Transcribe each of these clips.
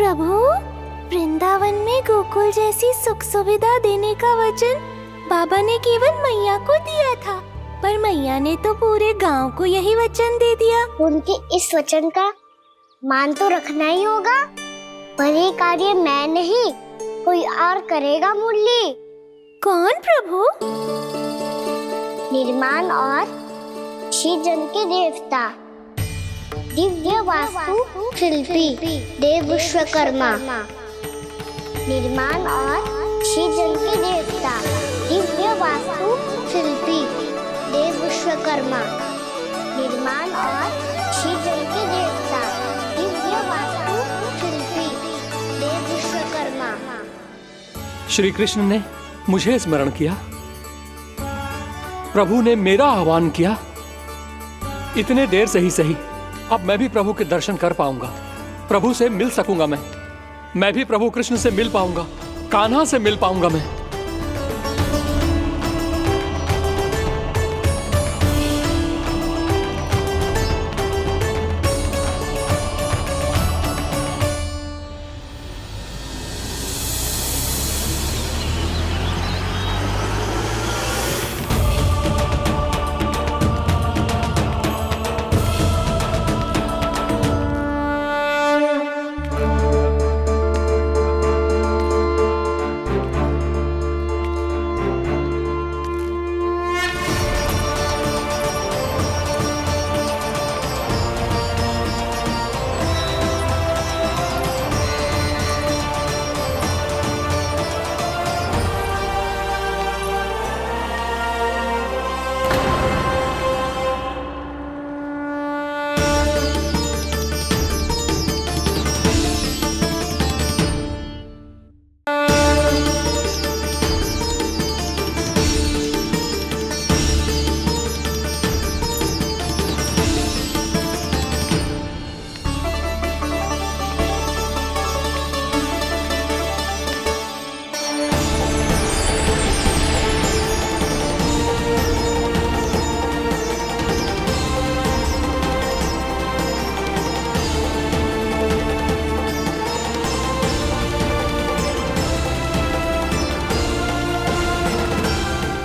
प्रभु, वृंदावन में गोकुल जैसी सुख सुविधा देने का वचन बाबा ने केवल मैया को दिया था, पर मैया ने तो पूरे गांव को यही वचन दे दिया। उनके इस वचन का मान तो रखना ही होगा, पर ये कार्य मैं नहीं कोई और करेगा। मुरली। कौन प्रभु? निर्माण और सृजन के देवता, दिव्य वास्तु शिल्पी देव विश्वकर्मा। निर्माण और सृजन के देवता, दिव्य वास्तु शिल्पी देव विश्वकर्मा। निर्माण और सृजन के देवता, दिव्य वास्तु शिल्पी देव विश्वकर्मा। श्री कृष्ण ने मुझे स्मरण किया, प्रभु ने मेरा आह्वान किया। इतने देर से ही सही, अब मैं भी प्रभु के दर्शन कर पाऊंगा, प्रभु से मिल सकूंगा। मैं भी प्रभु कृष्ण से मिल पाऊंगा, कान्हा से मिल पाऊंगा मैं।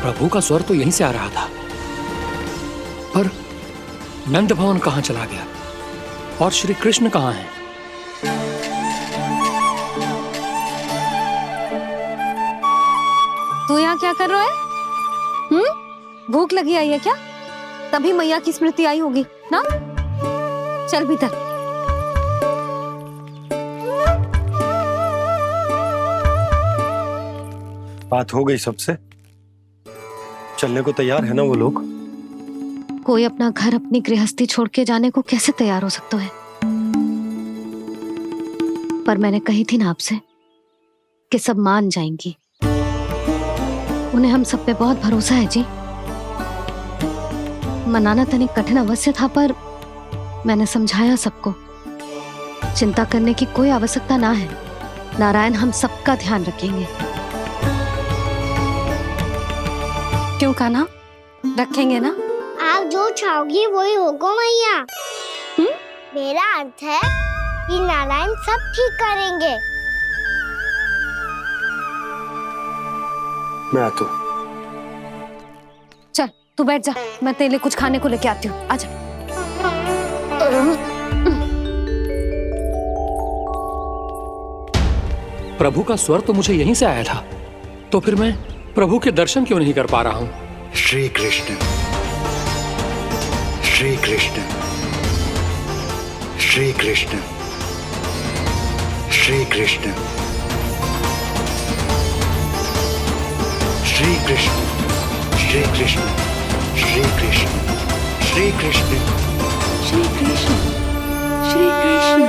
प्रभु का स्वर तो यहीं से आ रहा था, पर नंद भवन कहां चला गया और श्री कृष्ण कहां हैं? तू यहाँ क्या कर रहा है? भूख लगी आई है क्या? तभी मैया की स्मृति आई होगी ना? चल भीतर। बात हो गई सबसे? चलने को तैयार है ना वो लोग? कोई अपना घर अपनी गृहस्थी छोड़ के जाने को कैसे तैयार हो सकता है? पर मैंने कही थी ना आपसे कि सब मान जाएंगी। उन्हें हम सब पे बहुत भरोसा है जी। मनाना तनिक कठिन अवश्य था, पर मैंने समझाया सबको। चिंता करने की कोई आवश्यकता ना है, नारायण हम सबका ध्यान रखेंगे। क्यों कान्हा, रखेंगे ना? आप जो चाहोगी वही होगा मैया। मेरा अर्थ है कि नारायण सब ठीक करेंगे। मैं आता हूं। चल तू बैठ जा, मैं तेरे लिए कुछ खाने को लेके आती हूँ। आजा। प्रभु का स्वर तो मुझे यहीं से आया था, तो फिर मैं प्रभु के दर्शन क्यों नहीं कर पा रहा हूँ? श्री कृष्ण, श्री कृष्ण, श्री कृष्ण, श्री कृष्ण, श्री कृष्ण, श्री कृष्ण, श्री कृष्ण, श्री कृष्ण, श्री कृष्ण, श्री कृष्ण,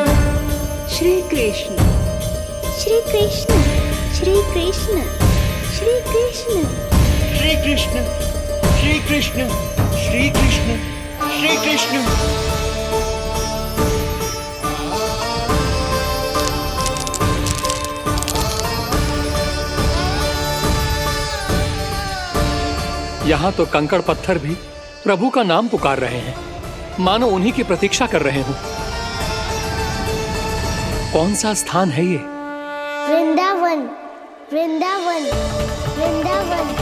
श्री कृष्ण, श्री कृष्ण, श्री कृष्ण, श्री कृष्ण, श्री कृष्ण, श्री कृष्ण, श्री कृष्ण, श्री कृष्ण। यहाँ तो कंकड़ पत्थर भी प्रभु का नाम पुकार रहे हैं, मानो उन्हीं की प्रतीक्षा कर रहे हों। कौन सा स्थान है ये? वृंदावन, वृंदावन, वृंदावन।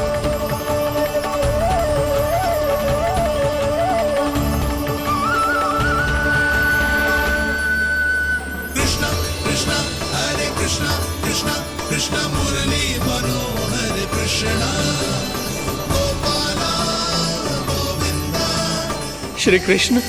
श्री कृष्ण,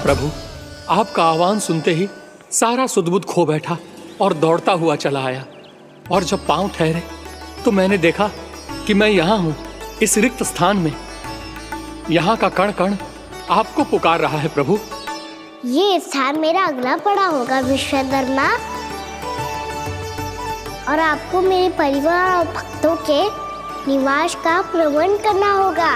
प्रभु, आपका आह्वान सुनते ही सारा सुध-बुध खो बैठा और दौड़ता हुआ चला आया। और जब पांव ठहरे तो मैंने देखा कि मैं यहाँ हूँ, इस रिक्त स्थान में। यहाँ का कण कण आपको पुकार रहा है प्रभु। ये स्थान मेरा अगला पड़ा होगा विश्वकर्मा, और आपको मेरे परिवार और भक्तों के निवास का प्रबंध करना होगा।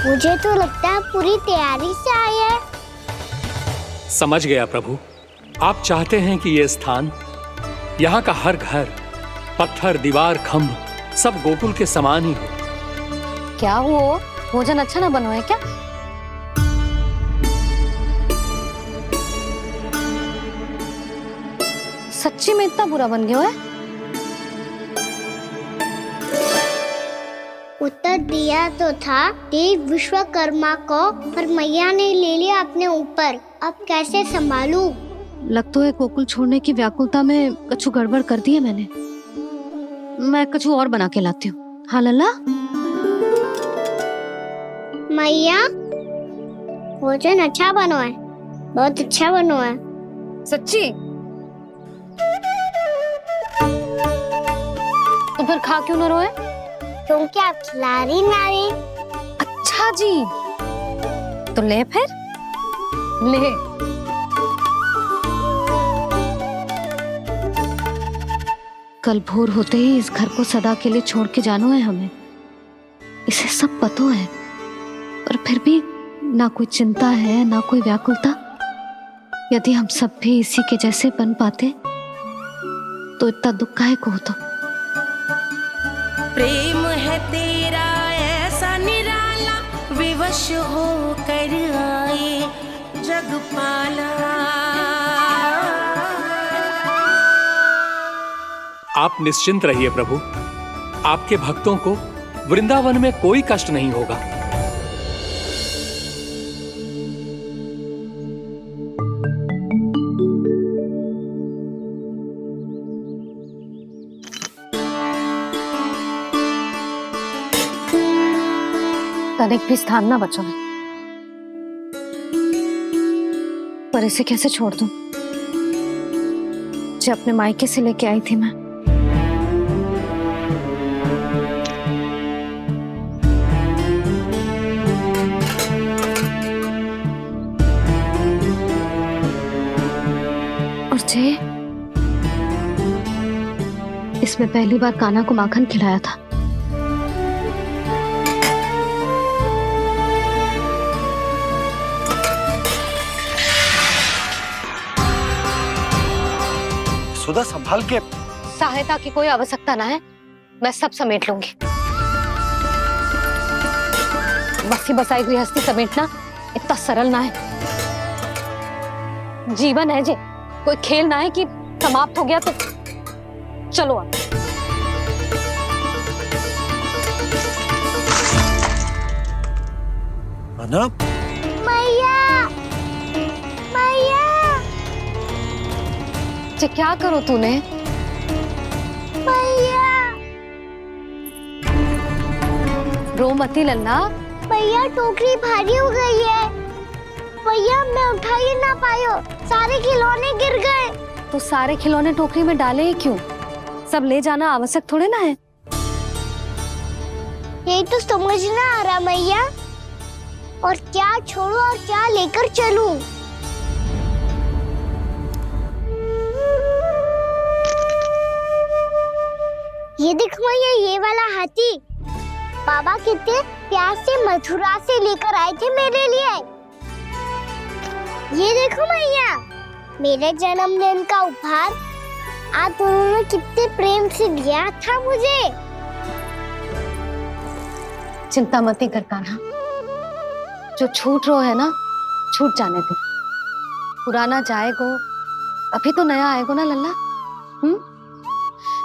मुझे तो लगता है पूरी तैयारी से आए हैं। समझ गया प्रभु, आप चाहते हैं कि ये स्थान, यहाँ का हर घर, पत्थर, दीवार, खंभ सब गोकुल के समान ही हो। क्या वो भोजन अच्छा ना बनो है क्या? सच्ची में इतना बुरा बन गया है? उत्तर दिया तो था देव विश्वकर्मा को, पर मैया ने ले लिया अपने ऊपर। अब कैसे संभालूं? लग तो है गोकुल छोड़ने की व्याकुलता में कुछ गड़बड़ कर दी है मैंने। मैं कुछ और बना के लाती हूँ। हाँ लल्ला? मैया, भोजन अच्छा बनो है, बहुत अच्छा बनो है। सच्ची? तो फिर खा क्यों न रोए? क्योंकि आप खिला रही नारी। अच्छा जी, तो ले फिर ले। कल भोर होते ही इस घर को सदा के लिए छोड़ के जाना है हमें। इसे सब पता है, पर फिर भी ना कोई चिंता है ना कोई व्याकुलता। यदि हम सब भी इसी के जैसे बन पाते तो इतना दुख काहे को होता। प्रेम है तेरा ऐसा निराला, विवश हो कर आए जगपाला। आप निश्चिंत रहिए प्रभु, आपके भक्तों को वृंदावन में कोई कष्ट नहीं होगा। तनिक भी स्थान ना बचो है, पर इसे कैसे छोड़ दूं जो अपने मायके से लेके आई थी मैं। और जे इसमें पहली बार कान्हा को माखन खिलाया था। सुधा संभाल के। सहायता की कोई आवश्यकता ना है, मैं सब समेट लूंगी। बसी बसाई गृहस्थी समेटना इतना सरल ना है। जीवन है जी, कोई खेल ना है कि समाप्त हो गया तो चलो अब। अना? मैया, मैया, जे क्या करो तूने? मैया, रो मती लल्ला। भैया टोकरी भारी हो गई है। भैया मैं उठा ही ना पायो, सारे खिलौने गिर गए। तो सारे खिलौने टोकरी में डाले ही क्यों? सब ले जाना आवश्यक थोड़े ना है। ये तो समझ ना आ रहा मैया, और क्या छोड़ू और क्या लेकर चलूं? ये देख मैया, ये वाला हाथी बाबा कितने प्यार से मथुरा से लेकर आए थे मेरे लिए। ये देखो मैया, मेरे जन्मदिन का उपहार आप दोनों ने कितने प्रेम से दिया था मुझे। चिंता मत कर कान्हा, जो छूट रो है ना छूट जाने दे। पुराना जाएगो, अभी तो नया आएगो ना लल्ला।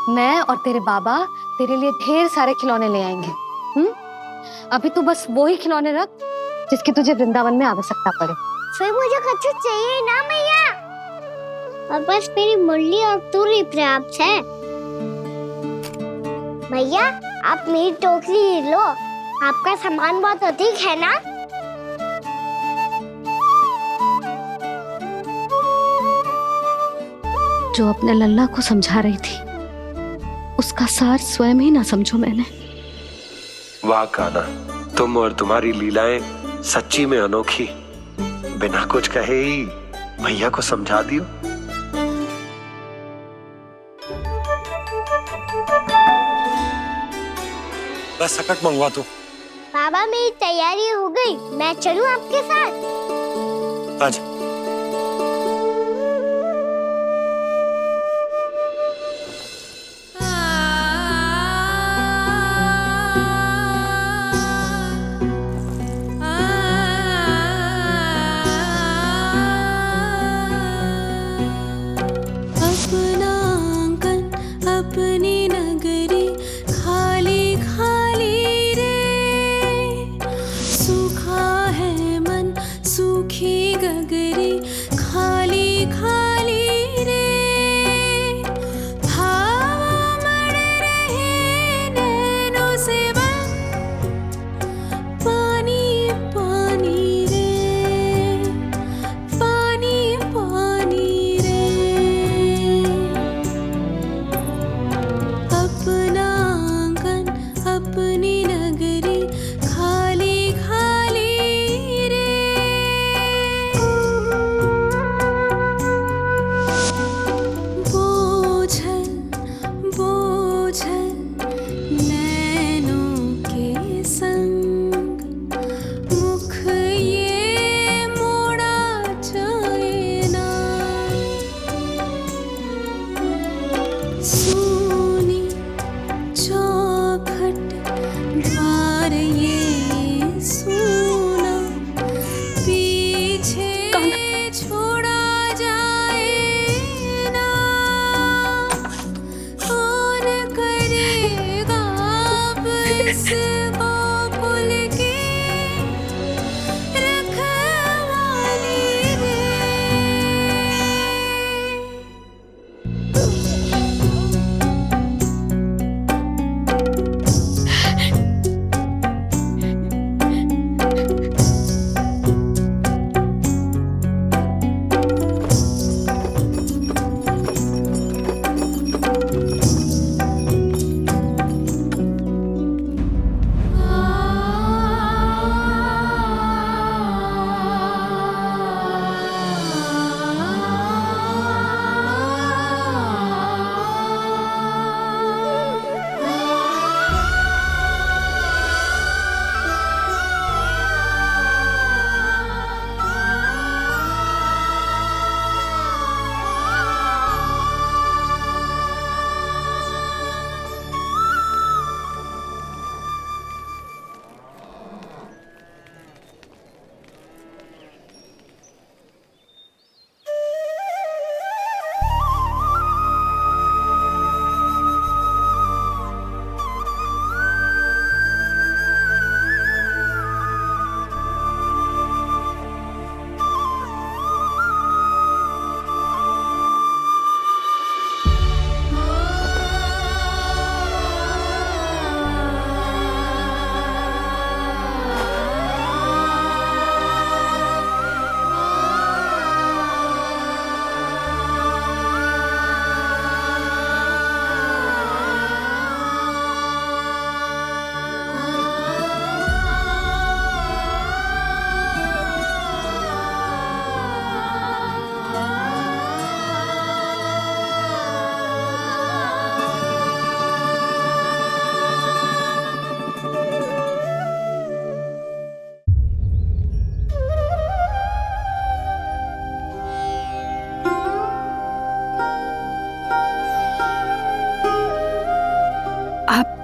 मैं और तेरे बाबा तेरे लिए ढेर सारे खिलौने ले आएंगे। अभी तू बस वो ही खिलौने रख जिसकी तुझे वृंदावन में आवश्यकता पड़े। फिर मुझे कुछ चाहिए ना मैया, और बस मेरी मुरली और तूरी पर्याप्त है। भैया आप मेरी टोकरी लो, आपका सामान बहुत अधिक है ना। जो अपने लल्ला को समझा रही थी उसका सार स्वयं ही ना समझो मैंने। वाह कान्हा, तुम और तुम्हारी लीलाएं सच्ची में अनोखी। बिना कुछ कहे ही भैया को समझा दियो। बस सकट मंगवा तू। बाबा मेरी तैयारी हो गई, मैं चलूं आपके साथ? आजा।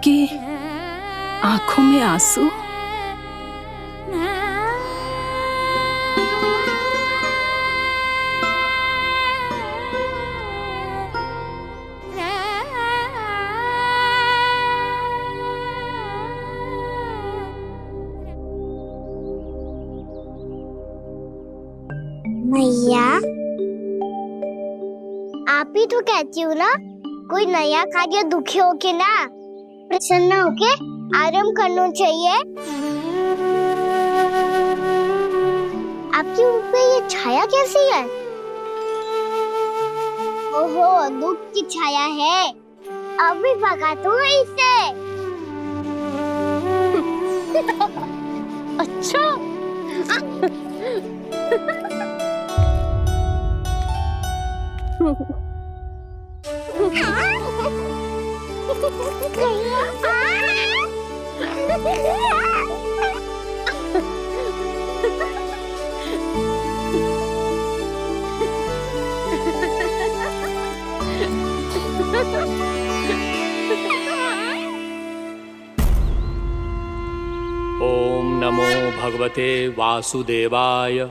आपकी आंखों में आंसू? मैया, आप ही तो कहती हो ना, कोई नया कार्य दुखी होके ना प्रसन्न होके आराम करना चाहिए। आपकी मुंह पे ये छाया कैसी है? ओहो, दुख की छाया है। अभी भगा दूं इसे। अच्छा। ओम नमो भगवते वासुदेवाय।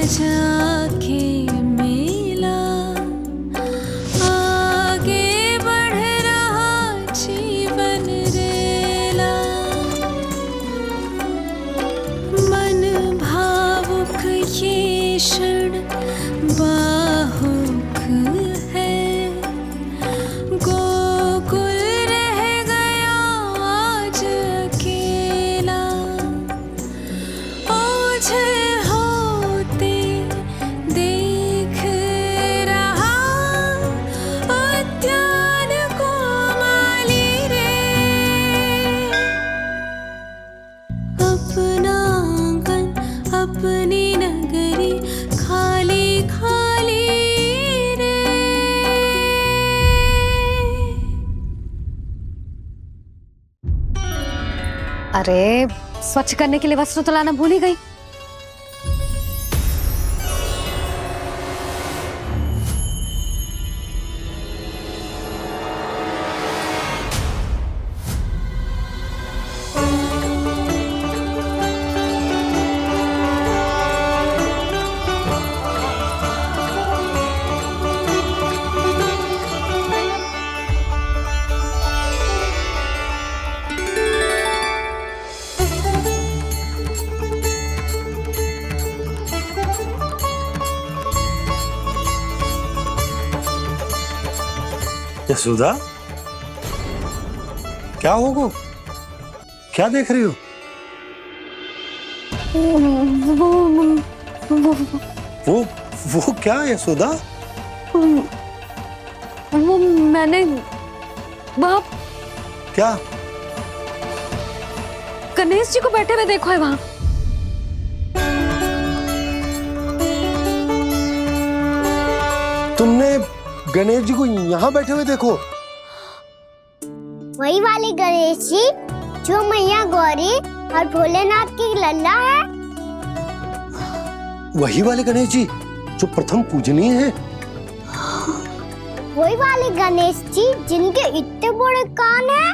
आज आके मिला, आगे बढ़ रहा जीवन रेला। मन भावुक ये क्षण बाहुक है, गोकुल रह गया आज अकेला। ओझल होते देख रहा उद्यान को माली रे। अपना आंगन अपनी नगरी खाली खाली रे। अरे स्वच्छ करने के लिए वस्त्र तो लाना भूल ही गई। यशोदा, क्या होगा? क्या देख रही हो? वो क्या यशोदा? वो मैंने बाप क्या? गणेश जी को बैठे हुए देखो है वहां। तुमने गणेश जी को यहाँ बैठे हुए देखो? वही वाले गणेश जी जो मैया गौरी और भोलेनाथ की लल्ला है। वही वाले गणेश जी जो प्रथम पूजनीय हैं। वही वाले गणेश जी जिनके इतने बड़े कान हैं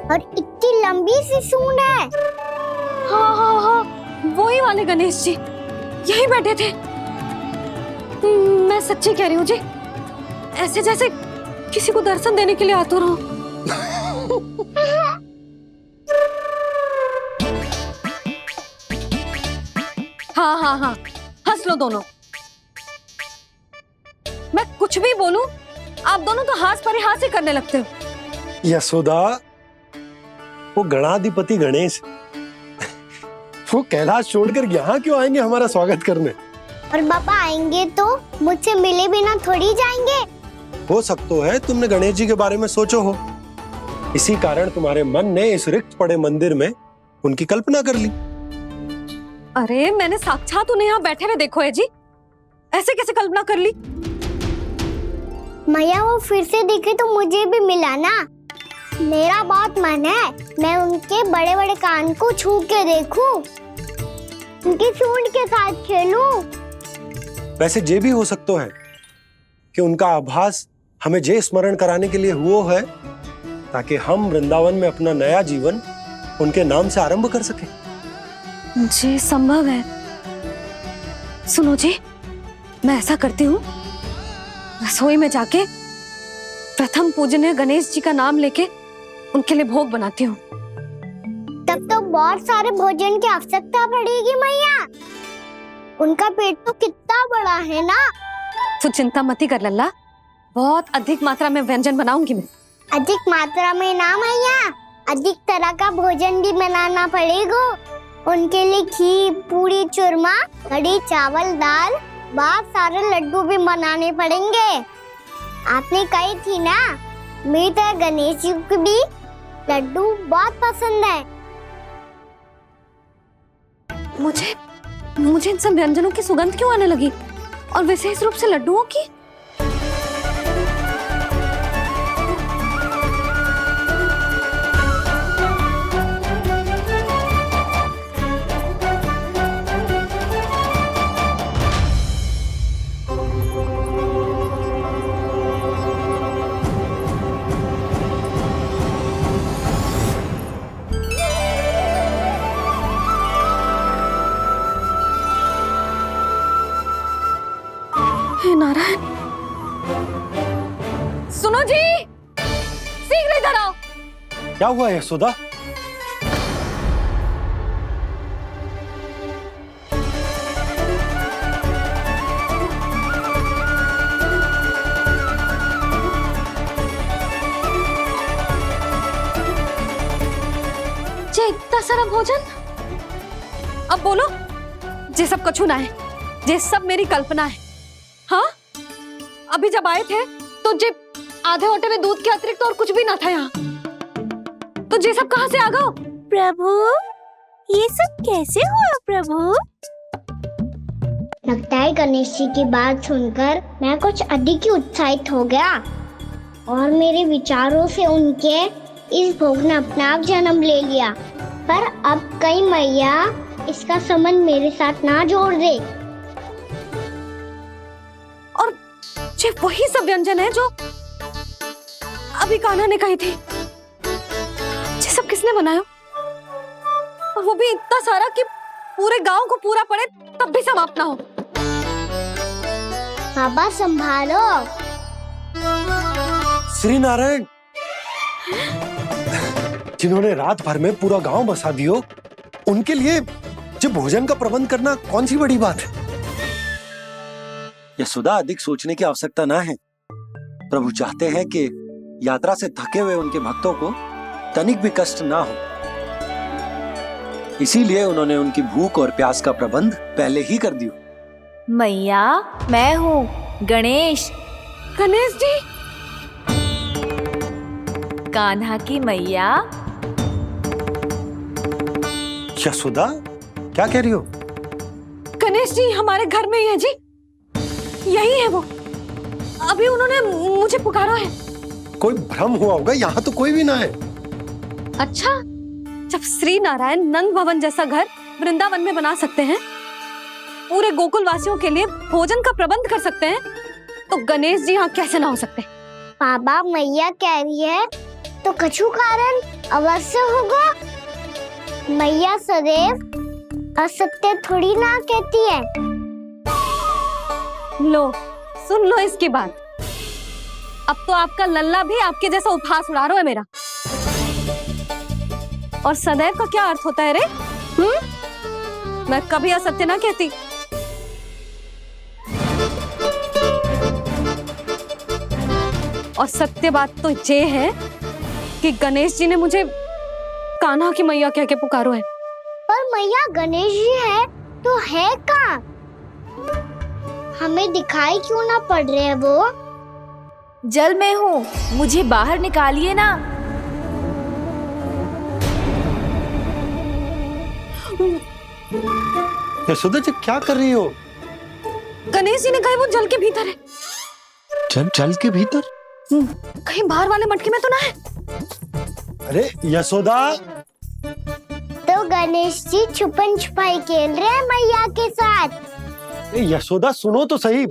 और इतनी लंबी सी सूंड है। हाँ हाँ हाँ, वही वाले गणेश जी यही बैठे थे। मैं सच्ची कह रही हूँ जी, ऐसे जैसे किसी को दर्शन देने के लिए आतुर हो। हाँ हाँ हाँ, हंस लो दोनों। मैं कुछ भी बोलूं, आप दोनों तो हाथ पर हाथ ही करने लगते हो। यशोदा, वो गणाधिपति गणेश वो कैलाश छोड़कर यहाँ क्यों आएंगे हमारा स्वागत करने? और पापा आएंगे तो मुझसे मिले बिना थोड़ी जाएंगे। हो सकता है तुमने गणेश जी के बारे में सोचो हो, इसी कारण तुम्हारे मन ने इस रिक्त पड़े मंदिर में उनकी कल्पना कर ली। अरे मैंने साक्षात उन्हें यहाँ बैठे हुए देखो है जी, ऐसे कैसे कल्पना कर ली? मैया वो फिर से दिखे तो मुझे भी मिला ना। मेरा बहुत मन है मैं उनके बड़े बड़े कान को छू के देखूं, उनकी सूंड के साथ खेलूं। वैसे ये भी हो सकता है कि उनका आभास हमें जे स्मरण कराने के लिए हुआ है ताकि हम वृंदावन में अपना नया जीवन उनके नाम से आरंभ कर सके। जी संभव है। सुनो जी, मैं ऐसा करती हूँ, रसोई में जाके प्रथम पूजनीय गणेश जी का नाम लेके उनके लिए भोग बनाती हूँ। तब तो बहुत सारे भोजन की आवश्यकता पड़ेगी मैया। उनका पेट तो कितना बड़ा है ना। तू चिंता मत कर लल्ला, बहुत अधिक मात्रा में व्यंजन बनाऊंगी मैं। अधिक मात्रा में ना मैया, अधिक तरह का भोजन भी बनाना पड़ेगा। उनके लिए खीर, पूरी, चूरमा, कढ़ी, चावल, दाल, बहुत सारे लड्डू भी बनाने पड़ेंगे। आपने कही थी ना, मेरी तरह गणेश जी को भी लड्डू बहुत पसंद है। मुझे इन सब व्यंजनों की सुगंध क्यों आने लगी, और विशेष रूप से लड्डुओं की? नारायण, सुनो जी, शीघ्र इधर आओ। क्या हुआ यशोदा? जे इतना सारा भोजन, अब बोलो, जे सब कछु ना है, जे सब मेरी कल्पना है। हाँ, अभी जब आए थे तो जे आधे ओटे में दूध के अतिरिक्त और कुछ भी ना था यहाँ, तो जे सब कहाँ से आ गए? प्रभु, ये सब कैसे हुआ प्रभु? लगता है गणेश जी की बात सुनकर मैं कुछ अधिक ही उत्साहित हो गया और मेरे विचारों से उनके इस भोग ने अपना आप जन्म ले लिया। पर अब कहीं मैया इसका संबंध मेरे साथ ना जोड़ दे। और जे वही सब व्यंजन है जो अभी कान्हा ने कही थी, ये सब किसने बनाया? और वो भी इतना सारा कि पूरे गांव को पूरा पड़े तब भी समाप्त ना हो। बाबा संभालो। श्री नारायण, जिन्होंने रात भर में पूरा गांव बसा दियो, उनके लिए जो भोजन का प्रबंध करना कौन सी बड़ी बात है? यशोदा, अधिक सोचने की आवश्यकता ना है। प्रभु चाहते हैं कि यात्रा से थके हुए उनके भक्तों को तनिक भी कष्ट ना हो, इसीलिए उन्होंने उनकी भूख और प्यास का प्रबंध पहले ही कर दिया। मैया, मैं हूँ गणेश। गणेश जी, कान्हा की मैया। यशोदा, क्या कह रही हो? गणेश जी हमारे घर में ही है जी, यही है वो। अभी उन्होंने मुझे पुकारा है। कोई भ्रम हुआ होगा, यहाँ तो कोई भी ना है। अच्छा, जब श्री नारायण नंद भवन जैसा घर वृंदावन में बना सकते हैं, पूरे गोकुल वासियों के लिए भोजन का प्रबंध कर सकते हैं, तो गणेश जी यहाँ कैसे ना हो सकते? बाबा, मैया कह रही है तो कछु कारण अवश्य होगा। मैया सदैव असत्य थोड़ी ना कहती है। लो, सुन लो इसकी बात। अब तो आपका लल्ला भी आपके जैसा उपहास उड़ा रहा है मेरा। और सदैव का क्या अर्थ होता है रे? मैं कभी असत्य ना कहती। और सत्य बात तो ये है कि गणेश जी ने मुझे कान्हा की मैया कह के पुकारो है। पर मैया गणेश जी है तो है कहाँ? हमें दिखाई क्यों ना पड़ रहे हैं वो? जल में हूँ, मुझे बाहर निकालिए ना। यशोदा जी, क्या कर रही हो? गणेश जी ने कहा वो जल के भीतर है। जल के भीतर? कहीं बाहर वाले मटके में तो ना है? अरे यशोदा! तो गणेश जी छुपन छुपाई खेल रहे हैं मैया के साथ। यशोदा, सुनो तो सही।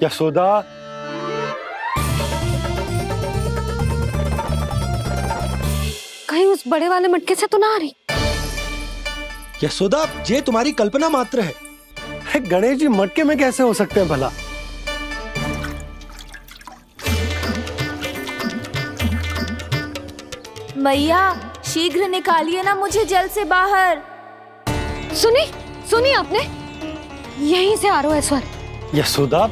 यशोदा, कहीं उस बड़े वाले मटके से तो ना आ रही? यशोदा, ये तुम्हारी कल्पना मात्र है। गणेश जी मटके में कैसे हो सकते हैं भला? मैया, शीघ्र निकालिए ना मुझे जल से बाहर। सुनी आपने? यहीं से आ रहा है स्वर। यशोदा,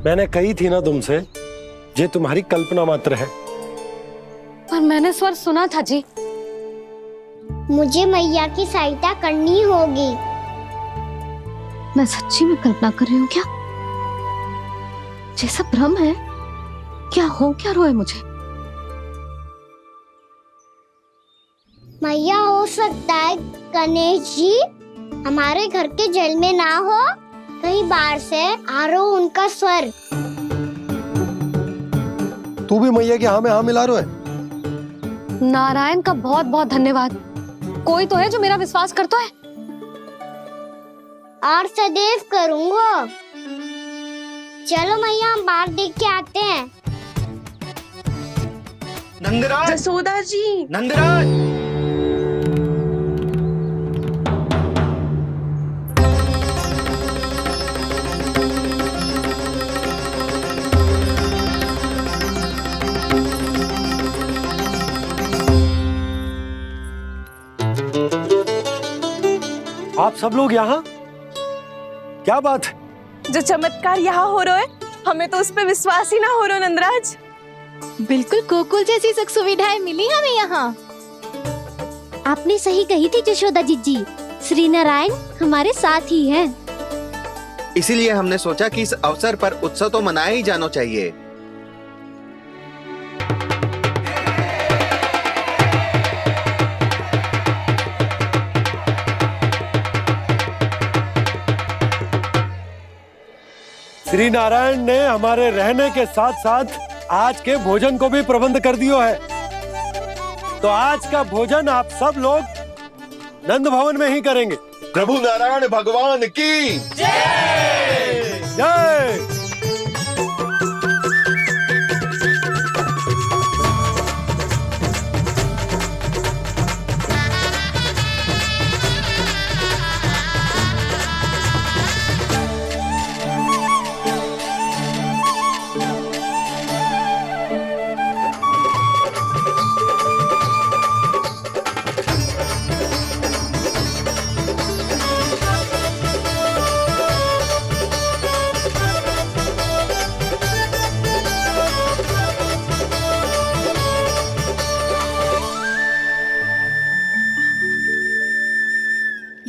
मैंने कही थी ना तुमसे, ये तुम्हारी कल्पना मात्र है। पर मैंने स्वर सुना था जी। मुझे मैया की सहायता करनी होगी। मैं सच्ची में कल्पना कर रही हूँ क्या? ये सब भ्रम है क्या? हो क्या रहा है मुझे? मैया, हो सकता है गणेश जी हमारे घर के जल में ना हो, कहीं बाहर से आ रहा हो उनका स्वर। तू भी मैया के हाँ में हाँ मिला रहा है। नारायण का बहुत बहुत धन्यवाद। कोई तो है जो मेरा विश्वास करता है। और सदैव करूंगा। चलो मैया हम बाहर देख के आते हैं। नंदराज, जसोदा जी, नंदराज। आप सब लोग यहाँ? क्या बात है? जो चमत्कार यहाँ हो रहा है, हमें तो उस पे विश्वास ही ना हो रहा नंदराज। बिल्कुल गोकुल जैसी सुख सुविधाएं मिली हमें यहाँ। आपने सही कही थी जशोदा जीजी, श्री नारायण हमारे साथ ही हैं। इसीलिए हमने सोचा कि इस अवसर पर उत्सव तो मनाया ही जाना चाहिए। श्री नारायण ने हमारे रहने के साथ साथ आज के भोजन को भी प्रबंध कर दियो है। तो आज का भोजन आप सब लोग नंद भवन में ही करेंगे। प्रभु नारायण भगवान की जय जय।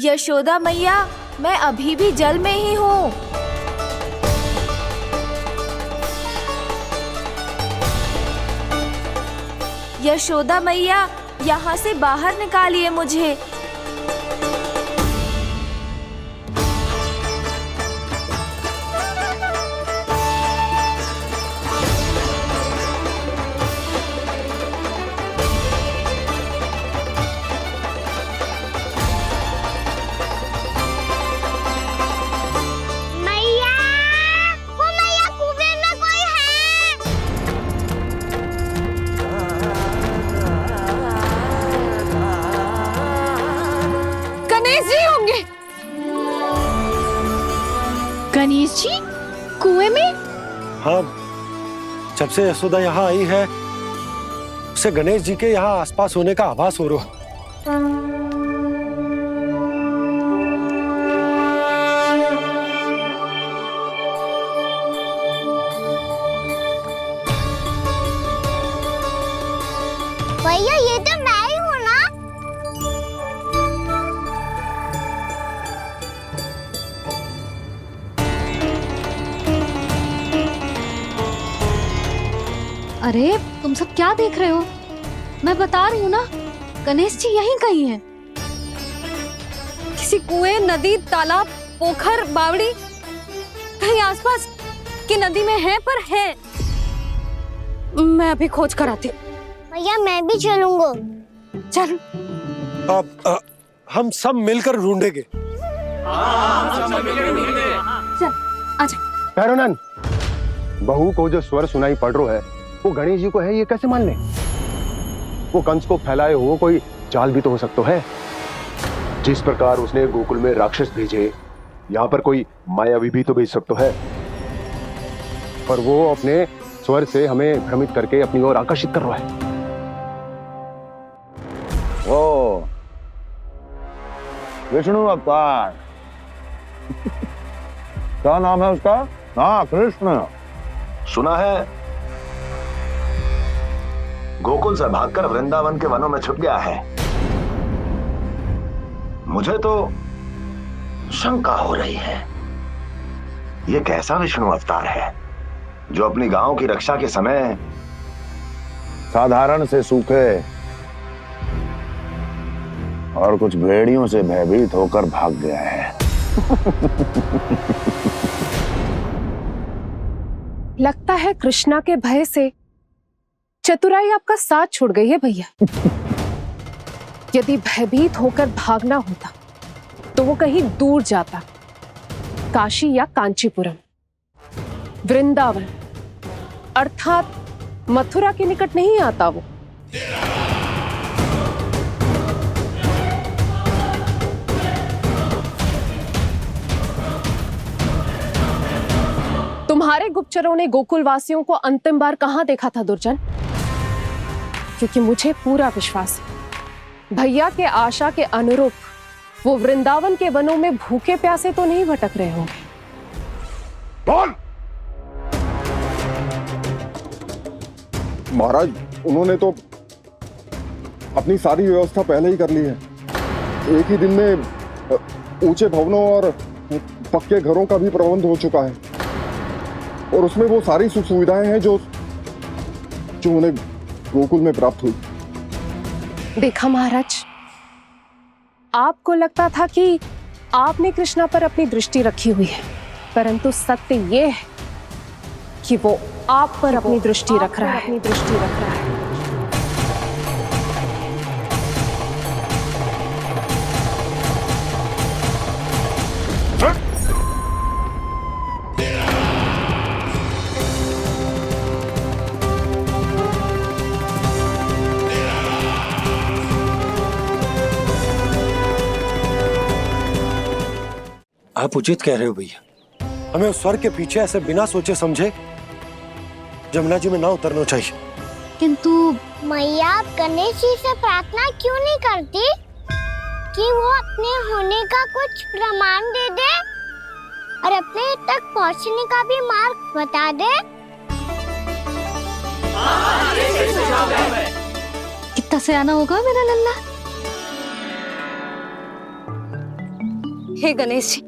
यशोदा मैया, मैं अभी भी जल में ही हूँ। यशोदा मैया, यहाँ से बाहर निकालिए मुझे। गणेश जी कुएं में? हाँ, जब से यशोदा यहाँ आई है उसे गणेश जी के यहाँ आसपास होने का आभास हो रहा। भैया ये तो मैं ही हूँ ना? अरे तुम सब क्या देख रहे हो? मैं बता रही हूँ ना, गणेश जी यहीं कहीं हैं। किसी कुएं, नदी, तालाब, पोखर, बावड़ी कहीं आसपास की नदी में है, पर है। मैं अभी खोज कर आती हूँ। भैया मैं भी चलूंगा। चल। अब हम सब मिलकर ढूंढेंगे। चल आजा। भैरवनंद, बहू को जो स्वर सुनाई पड़ रहा है वो गणेश जी को है, ये कैसे मान ले? वो कंस को फैलाए हुए कोई चाल भी तो हो सकता है। जिस प्रकार उसने गोकुल में राक्षस भेजे, यहाँ पर कोई मायावी भी तो भेज सकता है। पर वो अपने स्वर से हमें भ्रमित करके अपनी ओर आकर्षित कर रहा है। ओ विष्णु अवतार। क्या नाम है उसका? हाँ, कृष्ण। सुना है गोकुल से भागकर वृंदावन के वनों में छुप गया है। मुझे तो शंका हो रही है, ये कैसा विष्णु अवतार है जो अपनी गांव की रक्षा के समय साधारण से सूखे और कुछ भेड़ियों से भयभीत होकर भाग गया है। लगता है कृष्णा के भय से चतुराई आपका साथ छोड़ गई है भैया। यदि भयभीत होकर भागना होता तो वो कहीं दूर जाता, काशी या कांचीपुरम। वृंदावन अर्थात मथुरा के निकट नहीं आता वो। तुम्हारे गुप्तचरों ने गोकुल वासियों को अंतिम बार कहां देखा था दुर्जन? क्योंकि मुझे पूरा विश्वास है भैया के आशा के अनुरूप वो वृंदावन के वनों में भूखे प्यासे तो नहीं भटक रहे होंगे। बोल! महाराज, उन्होंने तो अपनी सारी व्यवस्था पहले ही कर ली है। एक ही दिन में ऊंचे भवनों और पक्के घरों का भी प्रबंध हो चुका है और उसमें वो सारी सुख सुविधाएं हैं जो उन्हें गोकुल में प्राप्त हुई। देखा महाराज, आपको लगता था कि आपने कृष्णा पर अपनी दृष्टि रखी हुई है, परंतु सत्य ये है कि वो आप पर अपनी दृष्टि रख रहा है। आप उचित कह रहे हो भैया, हमें उस स्वर के पीछे ऐसे बिना सोचे समझे जमुना जी में ना उतरना चाहिए। किंतु मैया, आप गणेश जी से प्रार्थना क्यों नहीं करती कि वो अपने होने का कुछ प्रमाण दे दे और अपने तक पहुंचने का भी मार्ग बता दे? कितना सयाना होगा मेरा लल्ला। हे गणेश जी,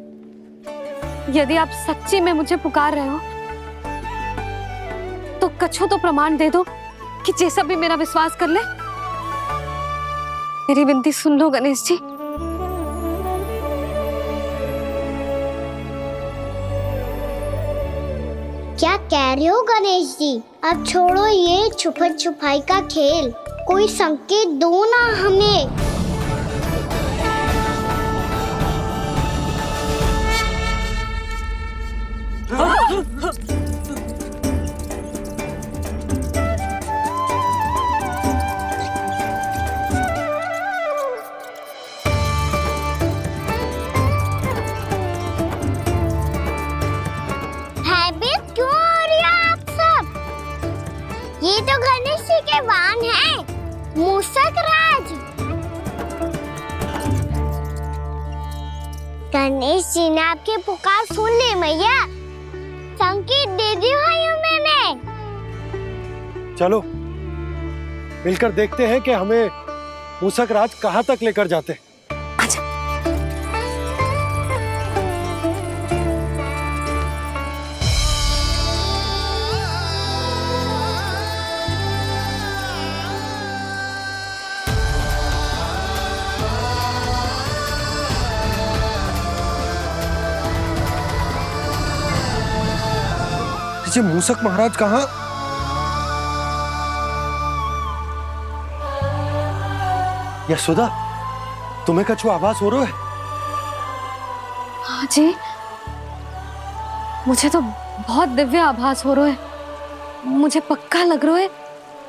यदि आप सच्ची में मुझे पुकार रहे हो तो कछु तो प्रमाण दे दो कि जैसा भी मेरा विश्वास कर ले। मेरी विनती सुन लो गणेश जी। क्या कह रहे हो गणेश जी? अब छोड़ो ये छुपन छुपाई का खेल, कोई संकेत दो ना हमें। ये तो गणेश जी के वाहन हैं, मूषक राज। गणेश जी ने आपकी पुकार सुन ली मैया, संकेत दे दी भाइयों मैंने। चलो मिलकर देखते हैं कि हमें मूषक राज कहाँ तक लेकर जाते हैं। मूषक महाराज कहाँ? यशोदा, तुम्हें कछु आभास हो रहा है? हाँ जी, मुझे तो बहुत दिव्य आभास हो रहा है। मुझे पक्का लग रहा है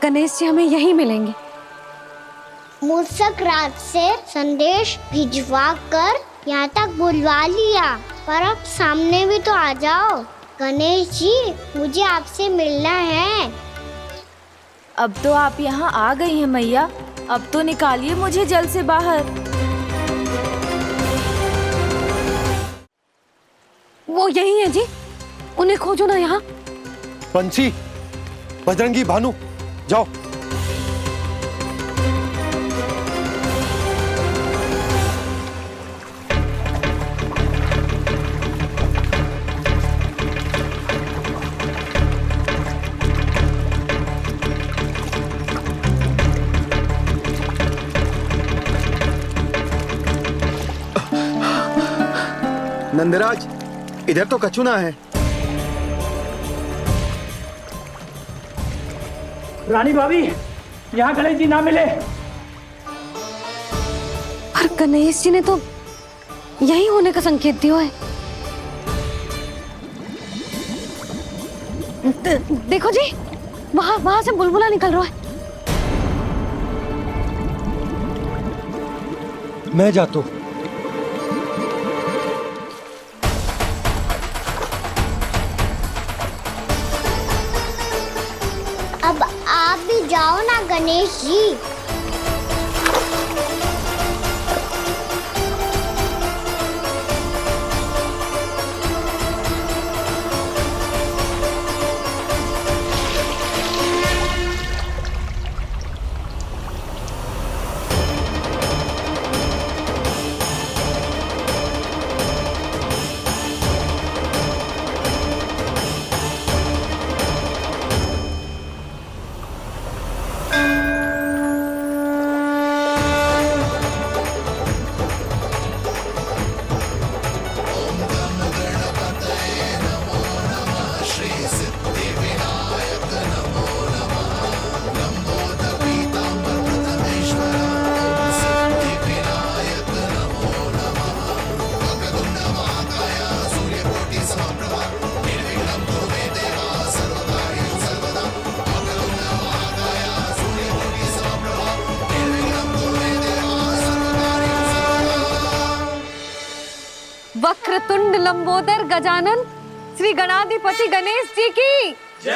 गणेश जी हमें यहीं मिलेंगे। मूषक राज से संदेश भिजवा कर यहाँ तक बुलवा लिया, पर अब सामने भी तो आ जाओ। गणेश जी, मुझे आपसे मिलना है। अब तो आप यहाँ आ गई हैं मैया, अब तो निकालिए मुझे जल से बाहर। वो यही है जी, उन्हें खोजो ना यहाँ। पंछी, बजरंगी, भानु, जाओ। नंदराज, इधर तो कछुना है। रानी भाभी, यहाँ गणेश जी ना मिले। पर गणेश जी ने तो यही होने का संकेत दिया है। देखो जी, वहां से बुलबुला निकल रहा है। मैं जाता हूँ। अब आप भी जाओ ना गणेश जी। वक्रतुंड लंबोदर गजानन श्री गणाधिपति गणेश जी की जय।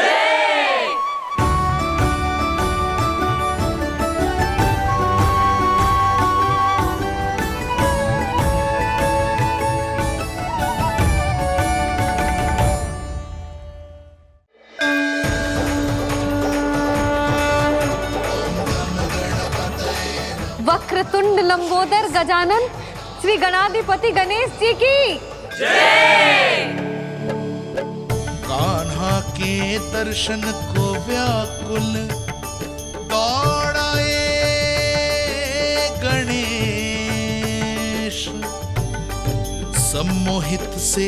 वक्रतुंड लंबोदर गजानन श्री गणाधिपति गणेश जी की जय। कान्हा के दर्शन को व्याकुल दौड़ाए गणेश, सम्मोहित से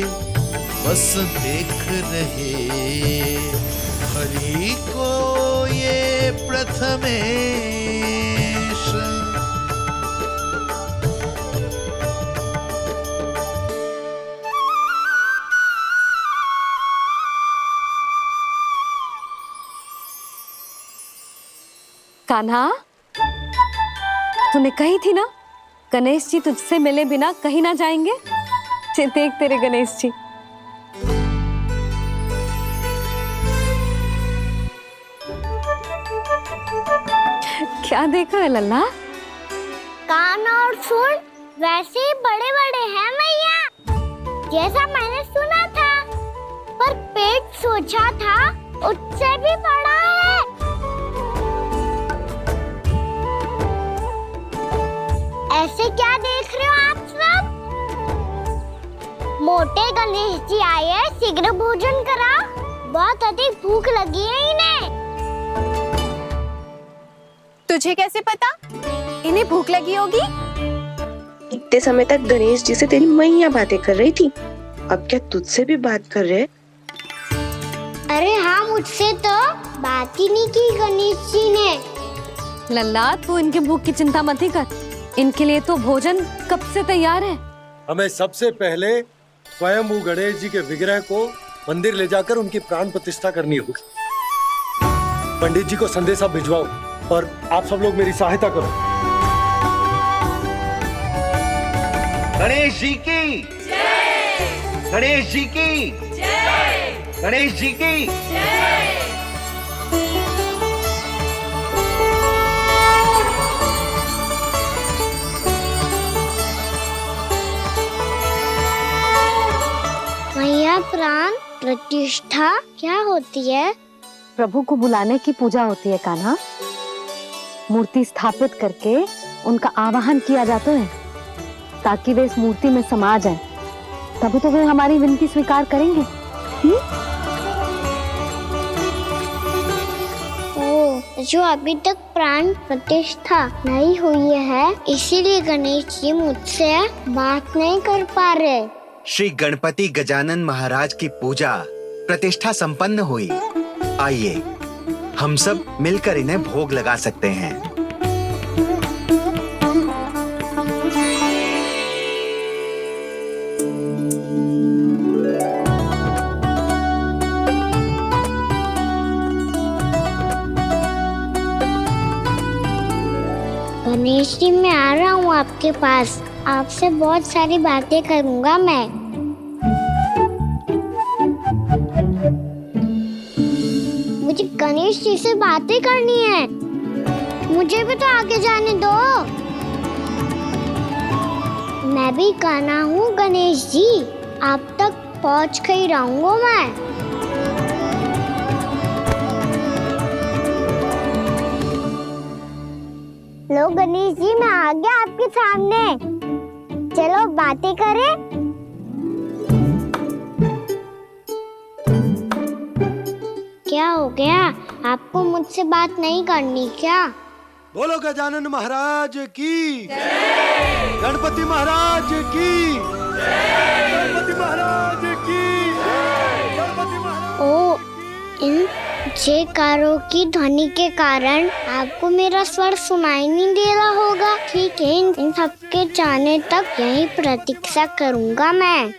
बस देख रहे हरि को ये प्रथमेश। कान्हा, तूने कही थी ना गणेश जी तुझसे मिले बिना कहीं ना जाएंगे। देख तेरे गणेश जी। क्या देख रहा है लल्ला? कान और सुन वैसे ही बड़े बड़े हैं मैया, जैसा मैंने सुना था, पर पेट सोचा था उससे भी बड़ा है। ऐसे क्या देख रहे हो आप सब? मोटे गणेश जी आए हैं, शीघ्र भोजन करा, बहुत अधिक भूख लगी है इन्हें। तुझे कैसे पता इन्हें भूख लगी होगी? इतने समय तक गणेश जी से तेरी मैया बातें कर रही थी, अब क्या तुझसे भी बात कर रहे? अरे हाँ, मुझसे तो बात ही नहीं की गणेश जी ने। लल्ला, तू इनके भूख की चिंता मत ही कर, इनके लिए तो भोजन कब से तैयार है। हमें सबसे पहले स्वयं गणेश जी के विग्रह को मंदिर ले जाकर उनकी प्राण प्रतिष्ठा करनी होगी। पंडित जी को संदेशा भिजवाओ और आप सब लोग मेरी सहायता करो। गणेश जी की जय। गणेश जी की जय। गणेश जी की जय। मैया, प्राण प्रतिष्ठा क्या होती है? प्रभु को बुलाने की पूजा होती है कान्हा। मूर्ति स्थापित करके उनका आवाहन किया जाता है ताकि वे इस मूर्ति में समा जाएं। तभी तो वे हमारी विनती स्वीकार करेंगे। ओ, जो अभी तक प्राण प्रतिष्ठा नहीं हुई है, इसीलिए गणेश जी मुझसे बात नहीं कर पा रहे। श्री गणपति गजानन महाराज की पूजा प्रतिष्ठा संपन्न हुई। आइए हम सब मिलकर इन्हें भोग लगा सकते हैं। हूँ आपके पास। आपसे बहुत सारी बातें करूँगा मैं। मुझे गणेश जी से बातें करनी है। मुझे भी तो आगे जाने दो। मैं भी कान्हा हूँ गणेश जी, आप तक पहुँच कर ही रहूंगा मैं। लो गणेश जी, मैं आ गया आपके सामने। चलो बातें करें। क्या हो गया? आपको मुझसे बात नहीं करनी क्या? बोलो गजानन महाराज की, गणपति महाराज की, गणपति महाराज की, गणपति महाराज। ओ, इन जयकारों की ध्वनि के कारण आपको मेरा स्वर सुनाई नहीं दे रहा होगा। ठीक है, इन सबके जाने तक यही प्रतीक्षा करूंगा मैं।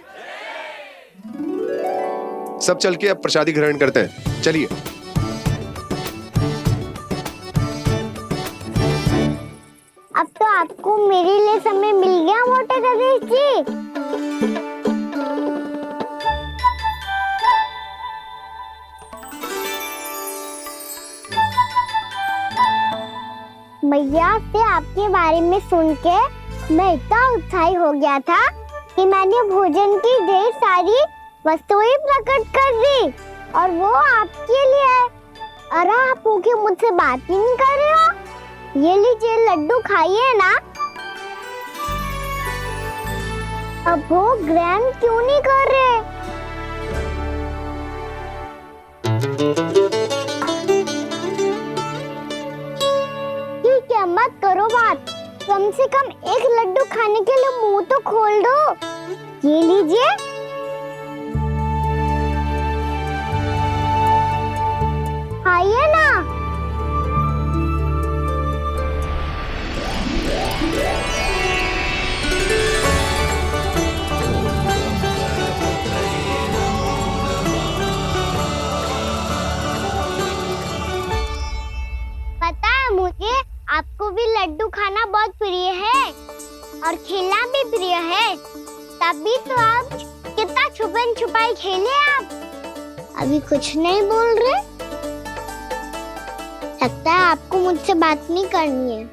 सब चल के अब प्रसादी ग्रहण करते हैं, चलिए। अब तो आपको मेरे लिए समय मिल गया मोटे गणेश जी। मैया से आपके बारे में सुन के मैं इतना उत्साही हो गया था कि मैंने भोजन की ढेर सारी वस्तुएं प्रकट कर दी, और वो आपके लिए। अरे आप भूखे मुझसे बात ही नहीं कर रहे हो। ये लीजिए लड्डू, खाइए ना। अब भोग ग्रहण क्यों नहीं कर रहे? ठीक है, मत करो बात। कम से कम एक लड्डू खाने के लिए मुंह तो खोल दो। ये लीजिए। खाइए ना। पता है मुझे, आपको भी लड्डू खाना बहुत प्रिय है और खेलना भी प्रिय है। तभी तो आप कितना छुपन छुपाई खेले। आप अभी कुछ नहीं बोल रहे। लगता है आपको मुझसे बात नहीं करनी है।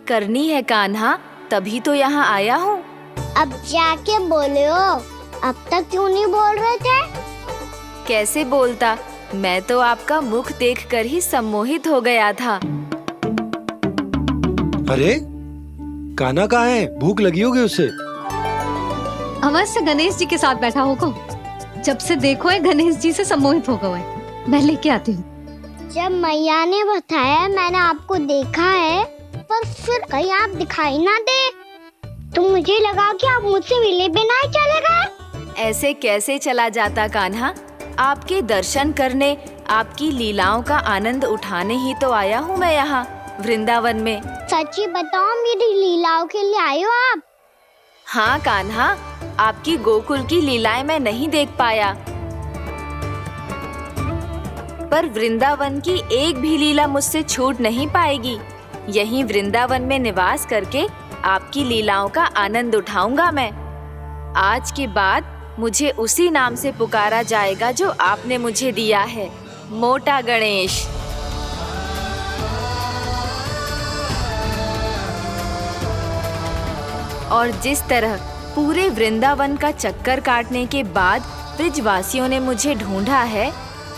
करनी है कान्हा, तभी तो यहाँ आया हूँ। अब जाके बोलो। अब तक क्यों नहीं बोल रहे थे? कैसे बोलता, मैं तो आपका मुख देखकर ही सम्मोहित हो गया था। अरे कान्हा कहाँ है? भूख लगी होगी उसे। अवश्य गणेश जी के साथ बैठा होगा। जब से देखो है गणेश जी से सम्मोहित हो गए। मैं लेके आती हूँ। जब मैया ने बताया मैंने आपको देखा है, पर फिर कहीं आप दिखाई ना दे, तो मुझे लगा कि आप मुझसे मिले बिना ही चले गए। ऐसे कैसे चला जाता कान्हा? आपके दर्शन करने, आपकी लीलाओं का आनंद उठाने ही तो आया हूँ मैं यहाँ वृंदावन में। सच्ची बताओ, मेरी लीलाओं के लिए आए हो आप? हाँ कान्हा, आपकी गोकुल की लीलाएं मैं नहीं देख पाया, पर वृंदावन की एक भी लीला मुझसे छूट नहीं पाएगी। यहीं वृंदावन में निवास करके आपकी लीलाओं का आनंद उठाऊंगा मैं। आज के बाद मुझे उसी नाम से पुकारा जाएगा जो आपने मुझे दिया है, मोटा गणेश। और जिस तरह पूरे वृंदावन का चक्कर काटने के बाद ब्रिजवासियों ने मुझे ढूंढा है,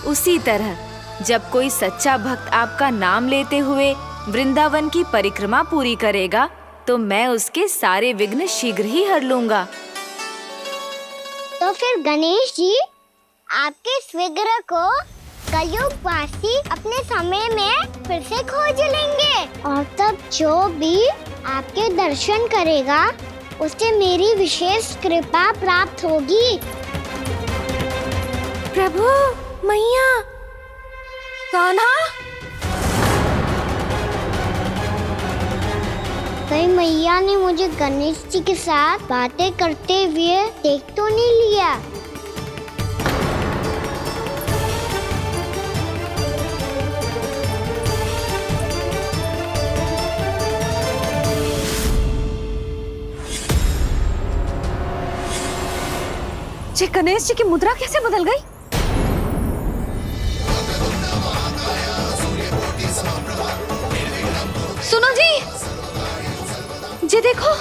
उसी तरह जब कोई सच्चा भक्त आपका नाम लेते हुए वृंदावन की परिक्रमा पूरी करेगा, तो मैं उसके सारे विघ्न शीघ्र ही हर लूंगा। तो फिर गणेश जी, आपके इस विग्रह को कलयुगवासी अपने समय में फिर से खोज लेंगे, और तब जो भी आपके दर्शन करेगा उसे मेरी विशेष कृपा प्राप्त होगी। प्रभु, मैया, कान्हा, कहीं मैया ने मुझे गणेश जी के साथ बातें करते हुए देख तो नहीं लिया? जी गणेश जी की मुद्रा कैसे बदल गई? सुनो जी, जी देखो।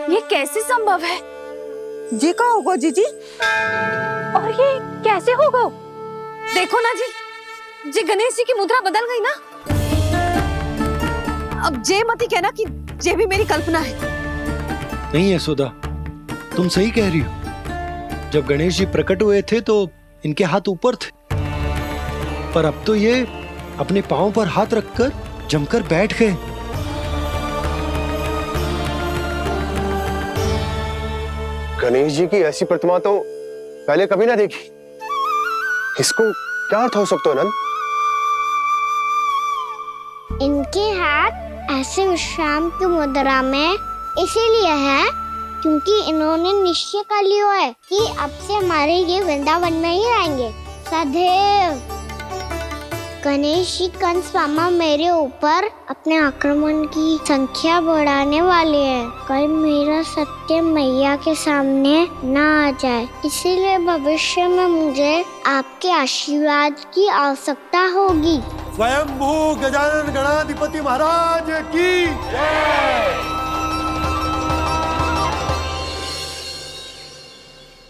ये कैसे संभव है? जी का होगा जीजी? और ये कैसे होगा? देखो ना जी गणेश जी की मुद्रा बदल गई ना। अब जे मती कहना कि ये भी मेरी कल्पना है। नहीं यशोदा, तुम सही कह रही हो। जब गणेश जी प्रकट हुए थे तो इनके हाथ ऊपर थे, पर अब तो ये अपने पांव पर हाथ रखकर जमकर बैठ गए। गणेश जी की ऐसी प्रतिमा तो पहले कभी ना देखी। इसको क्या अर्थ हो सकता है नंद? इनके हाथ ऐसे विश्राम की मुद्रा में इसीलिए है क्योंकि इन्होंने निश्चय कर लिया है कि अब से हमारे ये वृंदावन में ही रहेंगे सदैव। गणेश जी कंस मामा मेरे ऊपर अपने आक्रमण की संख्या बढ़ाने वाले हैं। कल मेरा सत्य मैया के सामने ना आ जाए, इसीलिए भविष्य में मुझे आपके आशीर्वाद की आवश्यकता होगी। स्वयंभू गजानन गणाधिपति महाराज की जय।